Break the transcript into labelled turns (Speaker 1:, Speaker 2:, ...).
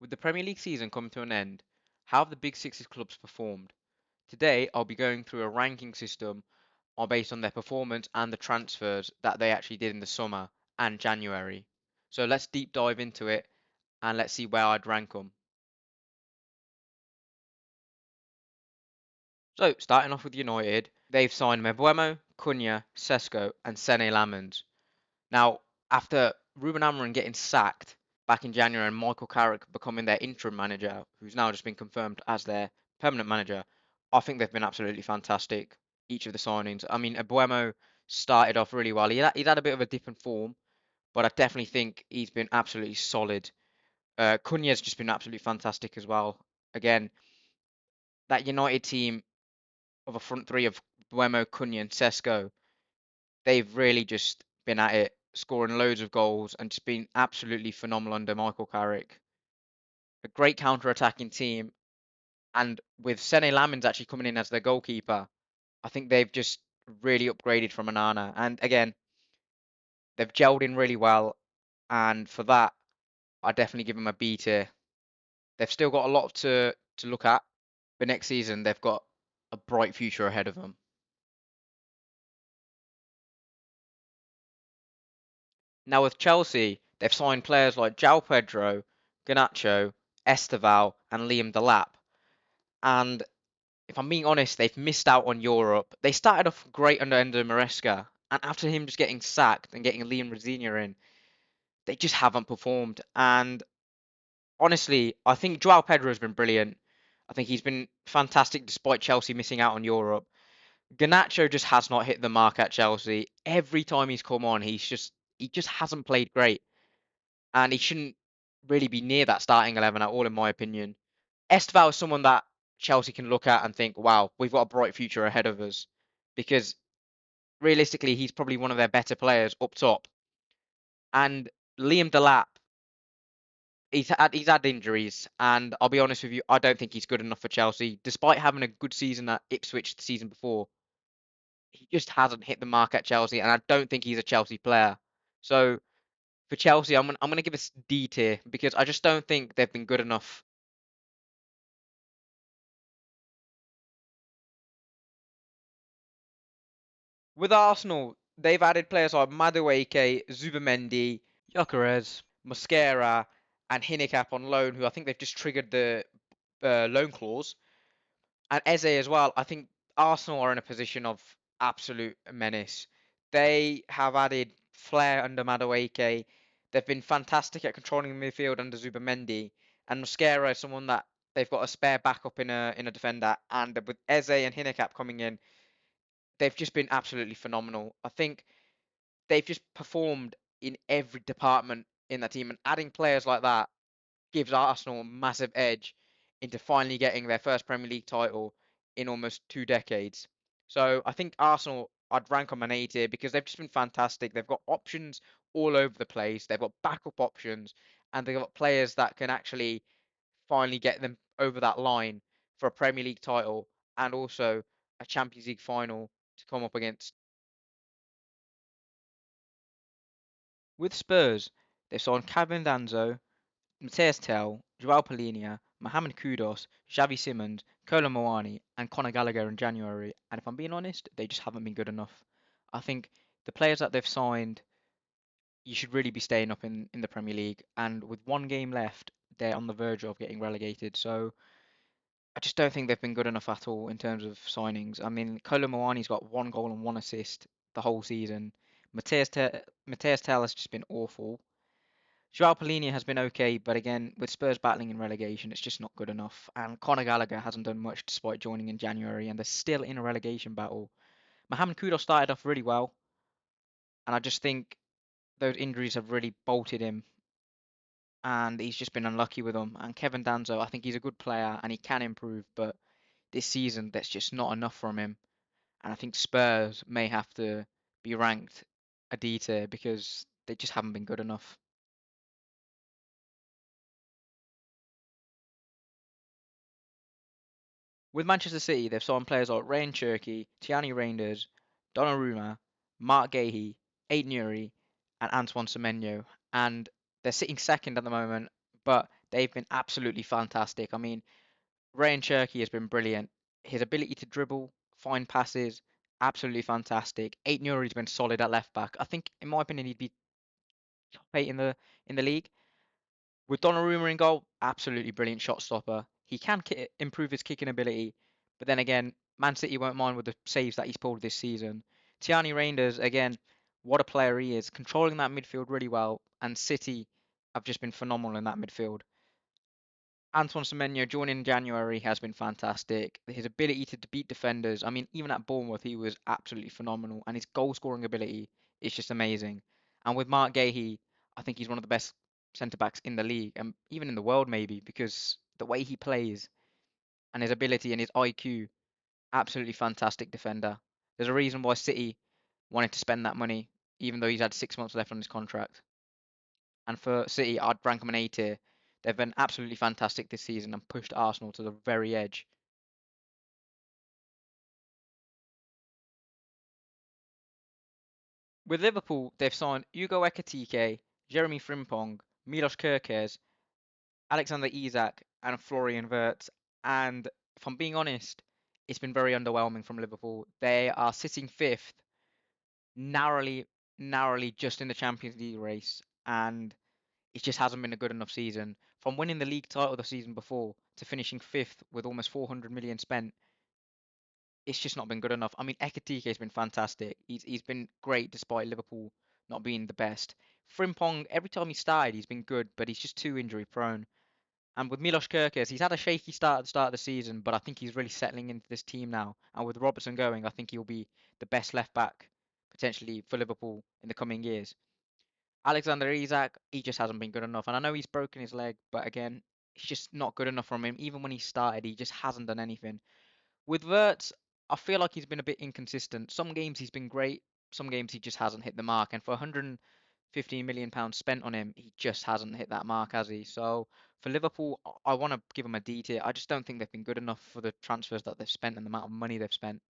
Speaker 1: With the Premier League season coming to an end, how have the Big Six's clubs performed? Today, I'll be going through a ranking system based on their performance and the transfers that they actually did in the summer and January. So let's deep dive into it and let's see where I'd rank them. So, starting off with United, they've signed Mbeumo, Cunha, Sesko, and Sene Lammens. Now, after Ruben Amorim getting sacked back in January and Michael Carrick becoming their interim manager, who's now just been confirmed as their permanent manager, I think they've been absolutely fantastic, each of the signings. I mean, Abuemo started off really well. He'd had a bit of a dip in form, but I definitely think he's been absolutely solid. Cunha's just been absolutely fantastic as well. Again, that United team of a front three of Buemo, Cunha, and Sesko, they've really just been at it, scoring loads of goals and just been absolutely phenomenal under Michael Carrick. A great counter-attacking team, and with Sene Lammens actually coming in as their goalkeeper, I think they've just really upgraded from Anana. And again, they've gelled in really well, and for that, I definitely give them a B tier. They've still got a lot to look at, but next season they've got a bright future ahead of them. Now with Chelsea, they've signed players like João Pedro, Garnacho, Esteval, and Liam Delap. And if I'm being honest, they've missed out on Europe. They started off great under Ender Maresca, and after him just getting sacked and getting Liam Rosinia in, they just haven't performed. And honestly, I think João Pedro has been brilliant. I think he's been fantastic despite Chelsea missing out on Europe. Garnacho just has not hit the mark at Chelsea. Every time he's come on, he just hasn't played great. And he shouldn't really be near that starting 11 at all, in my opinion. Esteval is someone that Chelsea can look at and think, wow, we've got a bright future ahead of us. Because realistically, he's probably one of their better players up top. And Liam Delap, he's had injuries, and I'll be honest with you, I don't think he's good enough for Chelsea. Despite having a good season at Ipswich the season before, he just hasn't hit the mark at Chelsea, and I don't think he's a Chelsea player. So for Chelsea, I'm gonna give a D tier because I just don't think they've been good enough. With Arsenal, they've added players like Madueke, Zubamendi, Gyökeres, Mosquera, and Hinnekap on loan, who I think they've just triggered the loan clause, and Eze as well. I think Arsenal are in a position of absolute menace. They have added flair under Madueke. They've been fantastic at controlling the midfield under Zubamendi, and Mosquera is someone that they've got a spare backup in a defender. And with Eze and Hinnekap coming in, they've just been absolutely phenomenal. I think they've just performed in every department in that team, and adding players like that gives Arsenal a massive edge into finally getting their first Premier League title in almost 2 decades. So I think Arsenal, I'd rank them an A tier because they've just been fantastic. They've got options all over the place. They've got backup options, and they've got players that can actually finally get them over that line for a Premier League title and also a Champions League final to come up against. With Spurs, they've signed Kevin Danzo, Matthias Tell, Joao Palhinha, Mohamed Kudus, Xavi Simons, Kolo Muani, and Conor Gallagher in January. And if I'm being honest, they just haven't been good enough. I think the players that they've signed, you should really be staying up in the Premier League. And with one game left, they're on the verge of getting relegated. So I just don't think they've been good enough at all in terms of signings. I mean, Kolo Muani's got 1 goal and 1 assist the whole season. Matthias Tell has just been awful. Joao Palhinha has been okay, but again, with Spurs battling in relegation, it's just not good enough. And Conor Gallagher hasn't done much despite joining in January, and they're still in a relegation battle. Mohamed Kudus started off really well, and I just think those injuries have really bolted him, and he's just been unlucky with them. And Kevin Danzo, I think he's a good player and he can improve, but this season there's just not enough from him. And I think Spurs may have to be ranked a D tier because they just haven't been good enough. With Manchester City, they've signed players like Ryan Cherky, Tiani Reinders, Donnarumma, Mark Gahey, Aid Nuri, and Antoine Semenyo. And they're sitting second at the moment, but they've been absolutely fantastic. I mean, Ryan Cherky has been brilliant. His ability to dribble, find passes, absolutely fantastic. Eight Nuri's been solid at left back. I think, in my opinion, he'd be top eight in the league. With Donnarumma in goal, absolutely brilliant shot stopper. He can improve his kicking ability, but then again, Man City won't mind with the saves that he's pulled this season. Tiani Reinders, again, what a player he is, controlling that midfield really well, and City have just been phenomenal in that midfield. Antoine Semenyo joining in January has been fantastic. His ability to beat defenders, I mean, even at Bournemouth, he was absolutely phenomenal, and his goal scoring ability is just amazing. And with Mark Gahey, I think he's one of the best centre backs in the league, and even in the world, maybe, because the way he plays and his ability and his IQ, absolutely fantastic defender. There's a reason why City wanted to spend that money, even though he's had 6 months left on his contract. And for City, I'd rank them an A tier. They've been absolutely fantastic this season and pushed Arsenal to the very edge. With Liverpool, they've signed Hugo Ekitike, Jeremy Frimpong, Milos Kerkez, Alexander Isak, and Florian Wirtz. And if I'm being honest, it's been very underwhelming from Liverpool. They are sitting fifth, narrowly, narrowly just in the Champions League race, and it just hasn't been a good enough season. From winning the league title the season before to finishing fifth with almost 400 million spent, it's just not been good enough. I mean, Ekitike has been fantastic. He's been great despite Liverpool not being the best. Frimpong, every time he started, he's been good, but he's just too injury prone. And with Milos Kerkez, he's had a shaky start at the start of the season, but I think he's really settling into this team now. And with Robertson going, I think he'll be the best left back potentially for Liverpool in the coming years. Alexander Isak, he just hasn't been good enough. And I know he's broken his leg, but again, it's just not good enough from him. Even when he started, he just hasn't done anything. With Wirtz, I feel like he's been a bit inconsistent. Some games he's been great, some games he just hasn't hit the mark. And for 115 million pounds spent on him, he just hasn't hit that mark, has he? So for Liverpool, I want to give him a D tier. I just don't think they've been good enough for the transfers that they've spent and the amount of money they've spent.